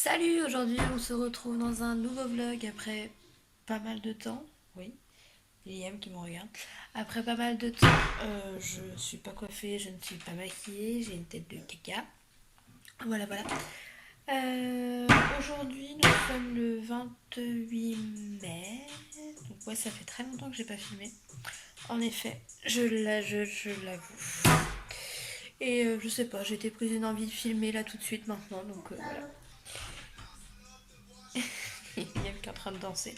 Salut, aujourd'hui on se retrouve dans un nouveau vlog après pas mal de temps. Oui, Liam qui me regarde. Après pas mal de temps, je suis pas coiffée, je ne suis pas maquillée, j'ai une tête de caca. Voilà, voilà. Aujourd'hui nous sommes le 28 mai. Donc ouais, ça fait très longtemps que j'ai pas filmé. En effet, je l'avoue. Et je sais pas, j'ai été prise d'une envie de filmer là tout de suite maintenant, donc voilà. Liam qui est en train de danser.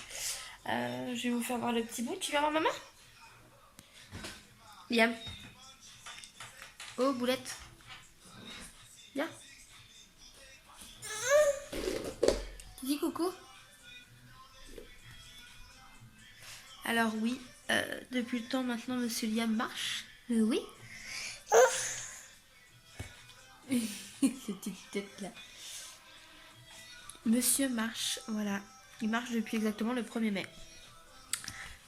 Je vais vous faire voir le petit bout. Tu viens voir maman? Liam. Oh, boulette. Viens. Tu dis coucou? Alors oui, depuis le temps maintenant, monsieur Liam marche. Oui. Cette petite tête là. Monsieur marche, voilà. Il marche depuis exactement le 1er mai.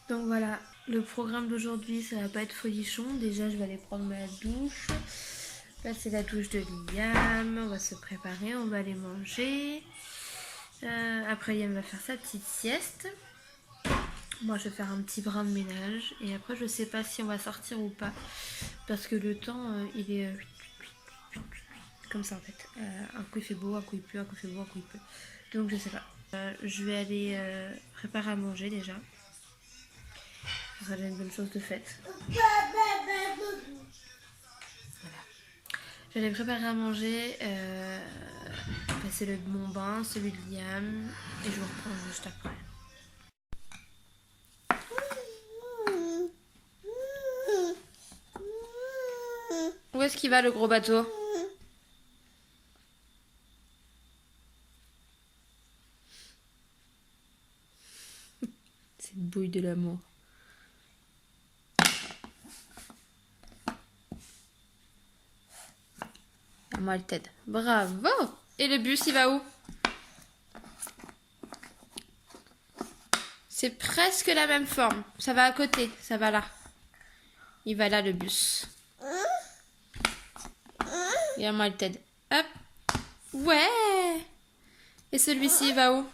Donc voilà, le programme d'aujourd'hui, ça va pas être folichon. Déjà, je vais aller prendre ma douche. Là, c'est la douche de Liam. On va se préparer, on va aller manger. Après, Liam va faire sa petite sieste. Moi, je vais faire un petit brin de ménage. Et après, je sais pas si on va sortir ou pas. Parce que le temps, il est comme ça en fait. Un coup il fait beau, un coup il pleut, un coup il fait beau, un coup il pleut. Donc, je sais pas. Je vais aller préparer à manger déjà. Ça sera déjà une bonne chose de faite. Voilà. Je vais aller préparer à manger. Passer mon bain, celui de Liam. Et je vous reprends juste après. Où est-ce qu'il va le gros bateau? Cette bouille de l'amour. Moi, elle t'aide. Bravo! Et le bus, il va où? C'est presque la même forme. Ça va à côté, ça va là. Il va là, le bus. Et moi, elle t'aide. Hop! Ouais! Et celui-ci, il va où?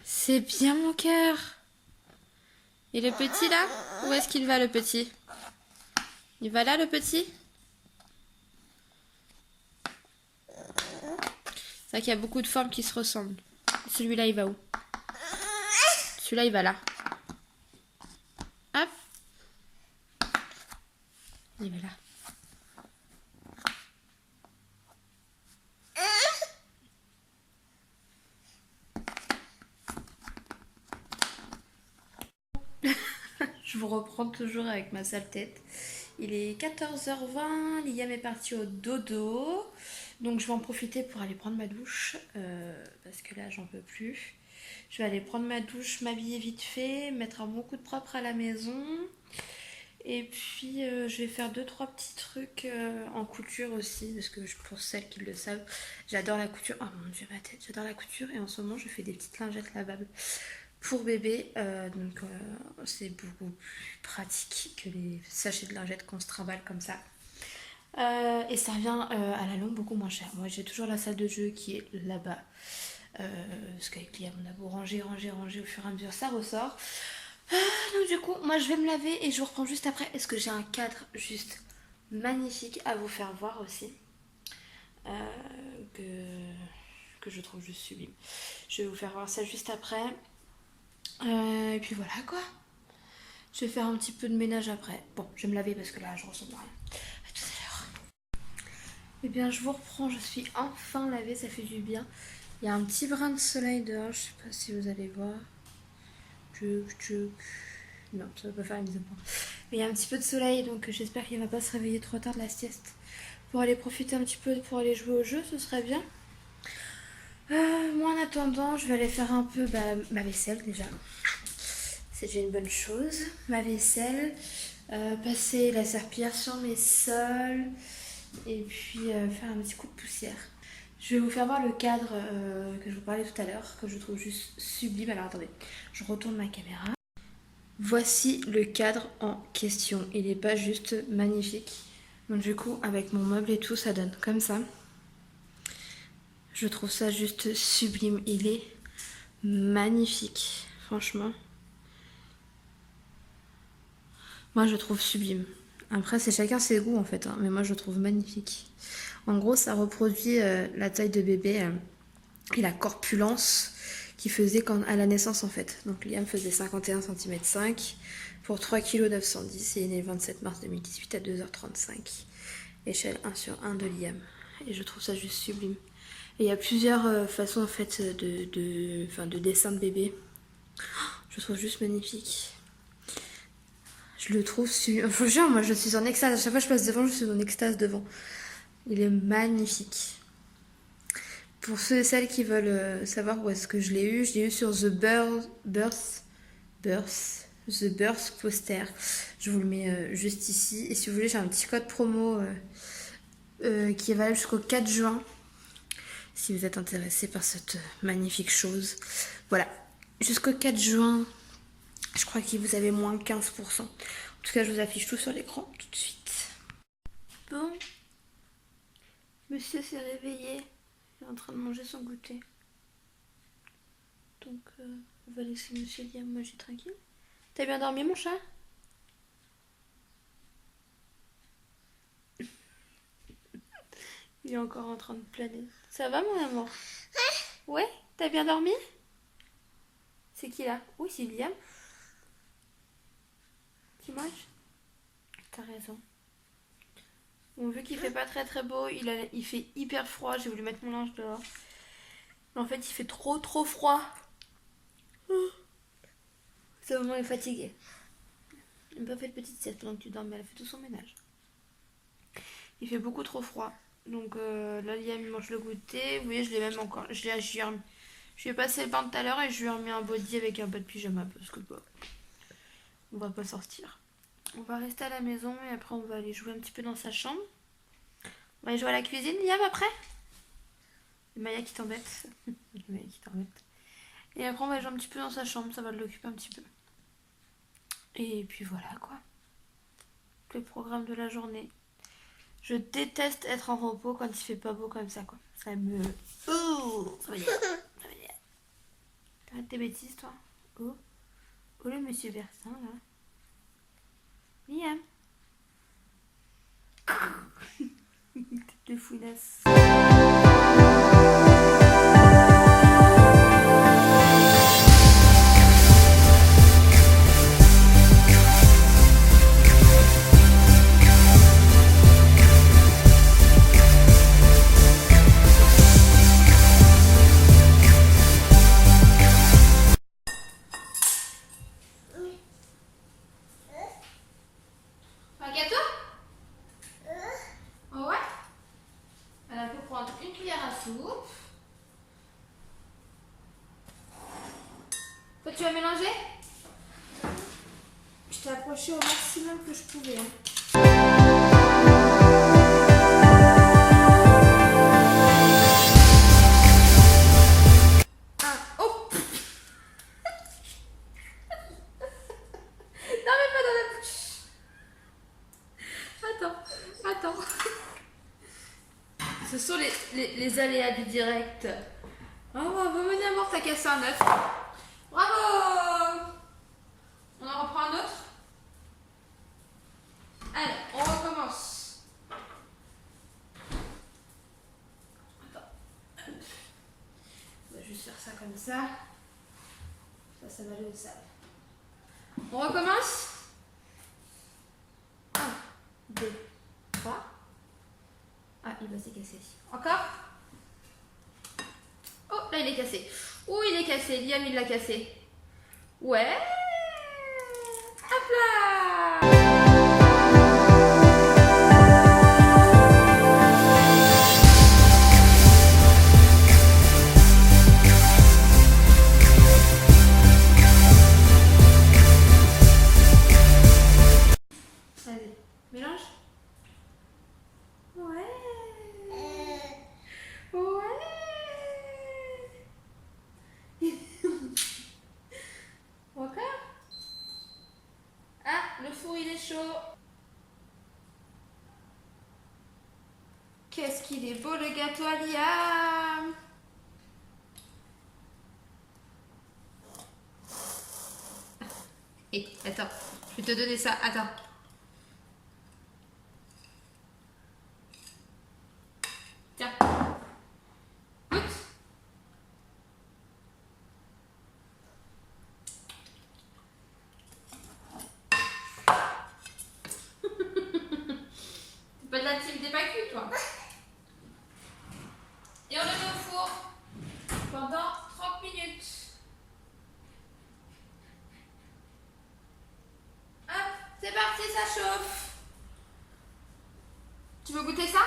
C'est bien mon cœur! Et le petit là? Où est-ce qu'il va, le petit? Il va là, le petit? C'est vrai qu'il y a beaucoup de formes qui se ressemblent. Celui-là, il va où? Celui-là, il va là. Hop! Il va là. Je vous reprends toujours avec ma sale tête. Il est 14h20, Liam est parti au dodo. Donc je vais en profiter pour aller prendre ma douche. Parce que là, j'en peux plus. Je vais aller prendre ma douche, m'habiller vite fait, mettre un bon coup de propre à la maison. Et puis je vais faire 2-3 petits trucs en couture aussi. Parce que pour celles qui le savent, j'adore la couture. Oh mon dieu, ma tête, j'adore la couture. Et en ce moment, je fais des petites lingettes lavables pour bébé, donc c'est beaucoup plus pratique que les sachets de lingettes qu'on se trimballe comme ça. Et ça revient à la longue beaucoup moins cher. Moi j'ai toujours la salle de jeu qui est là-bas. Parce qu'avec Liam on a beau ranger au fur et à mesure, ça ressort. Donc du coup, moi je vais me laver et je vous reprends juste après. Est-ce que j'ai un cadre juste magnifique à vous faire voir aussi, euh, que je trouve juste sublime. Je vais vous faire voir ça juste après. Et puis voilà quoi. Je vais faire un petit peu de ménage après. Bon, je vais me laver parce que là, je ressemble à rien. À tout à l'heure. Eh bien, je vous reprends. Je suis enfin lavée. Ça fait du bien. Il y a un petit brin de soleil dehors. Je sais pas si vous allez voir. Non, ça va pas faire une mise au point. Mais il y a un petit peu de soleil. Donc, j'espère qu'il va pas se réveiller trop tard de la sieste. Pour aller profiter un petit peu, pour aller jouer au jeu, ce serait bien. Moi, en attendant, je vais aller faire un peu ma vaisselle déjà. C'est déjà une bonne chose. Ma vaisselle, passer la serpillière sur mes sols et puis faire un petit coup de poussière. Je vais vous faire voir le cadre que je vous parlais tout à l'heure, que je trouve juste sublime. Alors attendez, je retourne ma caméra. Voici le cadre en question. Il n'est pas juste magnifique. Donc du coup, avec mon meuble et tout, ça donne comme ça. Je trouve ça juste sublime. Il est magnifique, franchement. Moi, je trouve sublime. Après, c'est chacun ses goûts en fait, hein, mais moi, je trouve magnifique. En gros, ça reproduit la taille de bébé et la corpulence qu'il faisait quand, à la naissance en fait. Donc, Liam faisait 51 cm 5 pour 3 kg 910 et il est né le 27 mars 2018 à 2h35. Échelle 1/1 de Liam. Et je trouve ça juste sublime. Et il y a plusieurs façons en fait de dessin de bébé. Je trouve juste magnifique. Je le trouve sublime. Je vous jure, moi je suis en extase. À chaque fois que je passe devant, je suis en extase devant. Il est magnifique. Pour ceux et celles qui veulent savoir où est-ce que je l'ai eu sur The Birth Poster. Je vous le mets juste ici. Et si vous voulez, j'ai un petit code promo qui est valable jusqu'au 4 juin. Si vous êtes intéressé par cette magnifique chose. Voilà. Jusqu'au 4 juin, je crois que vous avez moins 15%. En tout cas, je vous affiche tout sur l'écran tout de suite. Bon. Monsieur s'est réveillé. Il est en train de manger son goûter. Donc, on va laisser monsieur Liam manger tranquille. T'as bien dormi, mon chat? Il est encore en train de planer. Ça va, mon amour? Ouais? T'as bien dormi? C'est qui là? Oui, c'est Liam. Qui mange? T'as raison. Bon, vu qu'il fait pas très beau, il fait hyper froid. J'ai voulu mettre mon linge dehors. Mais en fait, il fait trop froid. Sa maman est fatiguée. Elle n'a pas fait de petite sieste pendant que tu dormais. Elle a fait tout son ménage. Il fait beaucoup trop froid. Donc là, Liam il mange le goûter. Vous voyez, je l'ai même encore. Je lui ai passé le bain tout à l'heure et je lui ai remis un body avec un peu de pyjama parce que bah, on va pas sortir. On va rester à la maison et après on va aller jouer un petit peu dans sa chambre. On va aller jouer à la cuisine, Liam, après. Maya qui t'embête. Maya qui t'embête. Et après on va jouer un petit peu dans sa chambre, ça va l'occuper un petit peu. Et puis voilà quoi. Le programme de la journée. Je déteste être en repos quand il fait pas beau comme ça quoi. Ça me... Oh, ça m'énerve. Ça m'énerve. T'arrêtes tes bêtises toi. Oh. Oh le monsieur Bersin là. Liam. Tête de fouinasse. Toi, tu vas mélanger? Je t'ai approché au maximum que je pouvais. Hein. Ah, oh. Non, mais pas dans la bouche. Attends. Ce sont les aléas du direct. Oh, venez à mort, t'as cassé un œuf. Bravo! On en reprend un autre? Allez, on recommence. Attends. On va juste faire ça comme ça. Ça va aller au sable. On recommence? 1, 2, 3. Ah, il va se casser. Encore? Oh, là il est cassé. Oh, il est cassé. Liam, il l'a cassé. Ouais. Hop là. Allez, mélange. Ouais. Encore? Ah, le four il est chaud. Qu'est-ce qu'il est beau le gâteau à Liam. Hé, attends, je vais te donner ça, attends. Tiens. Goûte. C'est pas de la team des pas cuits, toi. Et on le met au four pendant 30 minutes. Hop, c'est parti, ça chauffe. Tu veux goûter ça?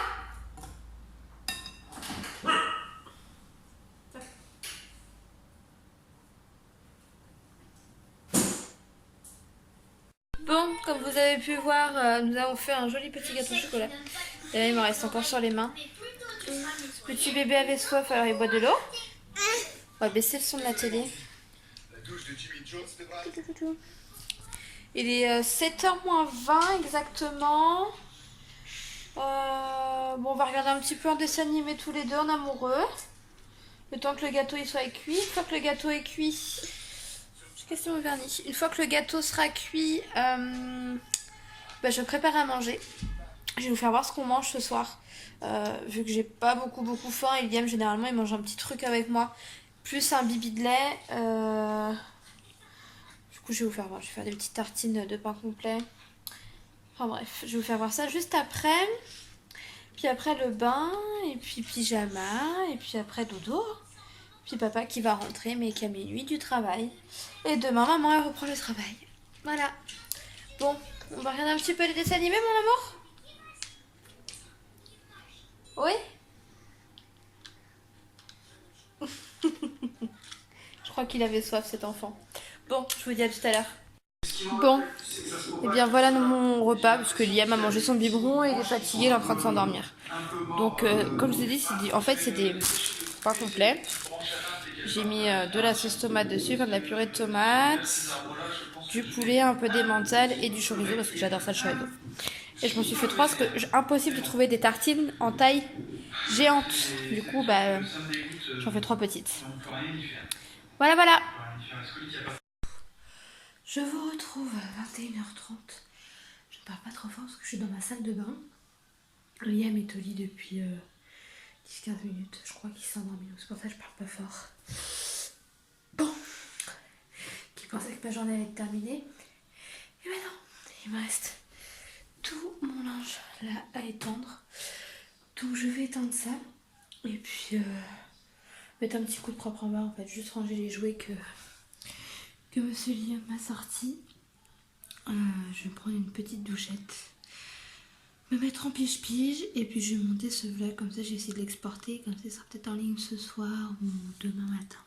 Bon, comme vous avez pu voir, nous avons fait un joli petit gâteau au chocolat. Et là, il me reste encore sur les mains. Petit bébé avait soif, alors il boit de l'eau. On va baisser le son de la télé. Il est 7h moins 20 exactement. Bon, on va regarder un petit peu un dessin animé tous les deux en amoureux. Le temps que le gâteau il soit cuit. Une fois que le gâteau est cuit... Qu'est-ce que c'est mon vernis? Une fois que le gâteau sera cuit, je prépare à manger. Je vais vous faire voir ce qu'on mange ce soir. Vu que j'ai pas beaucoup faim, et Liam généralement il mange un petit truc avec moi. Plus un bibi de lait. Du coup je vais vous faire voir. Je vais faire des petites tartines de pain complet. Enfin bref, je vais vous faire voir ça juste après. Puis après le bain, et puis pyjama, et puis après dodo. Puis papa qui va rentrer mais qui a minuit du travail. Et demain maman elle reprend le travail. Voilà. Bon, on va regarder un petit peu les dessins animés mon amour? Oui. Je crois qu'il avait soif cet enfant. Bon, je vous dis à tout à l'heure. Bon, et bien voilà mon repas, parce que Liam a mangé son biberon et il est fatigué, il est en train de s'endormir. Donc comme je vous ai dit, en fait c'est des pains complets. J'ai mis de la sauce tomate dessus, comme de la purée de tomates, du poulet, un peu d'emmental et du chorizo, parce que j'adore ça le chorizo. Et je m'en suis fait 3 parce que impossible de trouver des tartines en taille géante. Du coup, j'en fais 3 petites. Voilà, voilà. Je vous retrouve à 21h30. Je ne parle pas trop fort parce que je suis dans ma salle de bain. Liam est au lit depuis 10-15 minutes. Je crois qu'il s'est endormi, donc c'est pour ça que je parle pas fort. Bon. Qui pensait que ma journée allait être terminée. Et maintenant, il me reste tout mon linge là à étendre. Donc je vais étendre ça. Et puis mettre un petit coup de propre en bas en fait. Juste ranger les jouets que monsieur Liam m'a sorti. Je vais prendre une petite douchette. Me mettre en pige-pige. Et puis je vais monter ce vlog. Comme ça j'ai essayé de l'exporter. Comme ça il sera peut-être en ligne ce soir ou demain matin.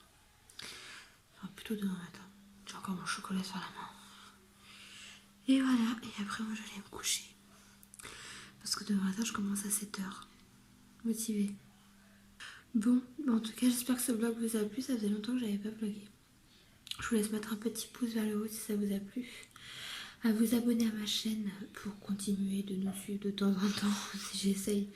Enfin plutôt demain matin. J'ai encore mon chocolat sur la main. Et voilà. Et après moi j'allais me coucher. Parce que demain matin je commence à 7h. Motivée. Bon, en tout cas j'espère que ce vlog vous a plu. Ça faisait longtemps que j'avais pas vlogué. Je vous laisse mettre un petit pouce vers le haut si ça vous a plu. À vous abonner à ma chaîne pour continuer de nous suivre de temps en temps. Si j'essaye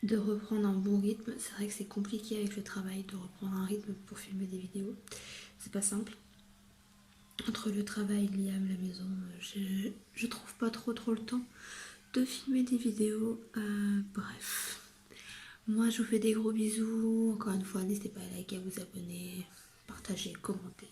de reprendre un bon rythme. C'est vrai que c'est compliqué avec le travail de reprendre un rythme pour filmer des vidéos. C'est pas simple. Entre le travail, Liam, la maison, je trouve pas trop le temps de filmer des vidéos. Bref. Moi je vous fais des gros bisous. Encore une fois, n'hésitez pas à liker, à vous abonner, partager, commenter.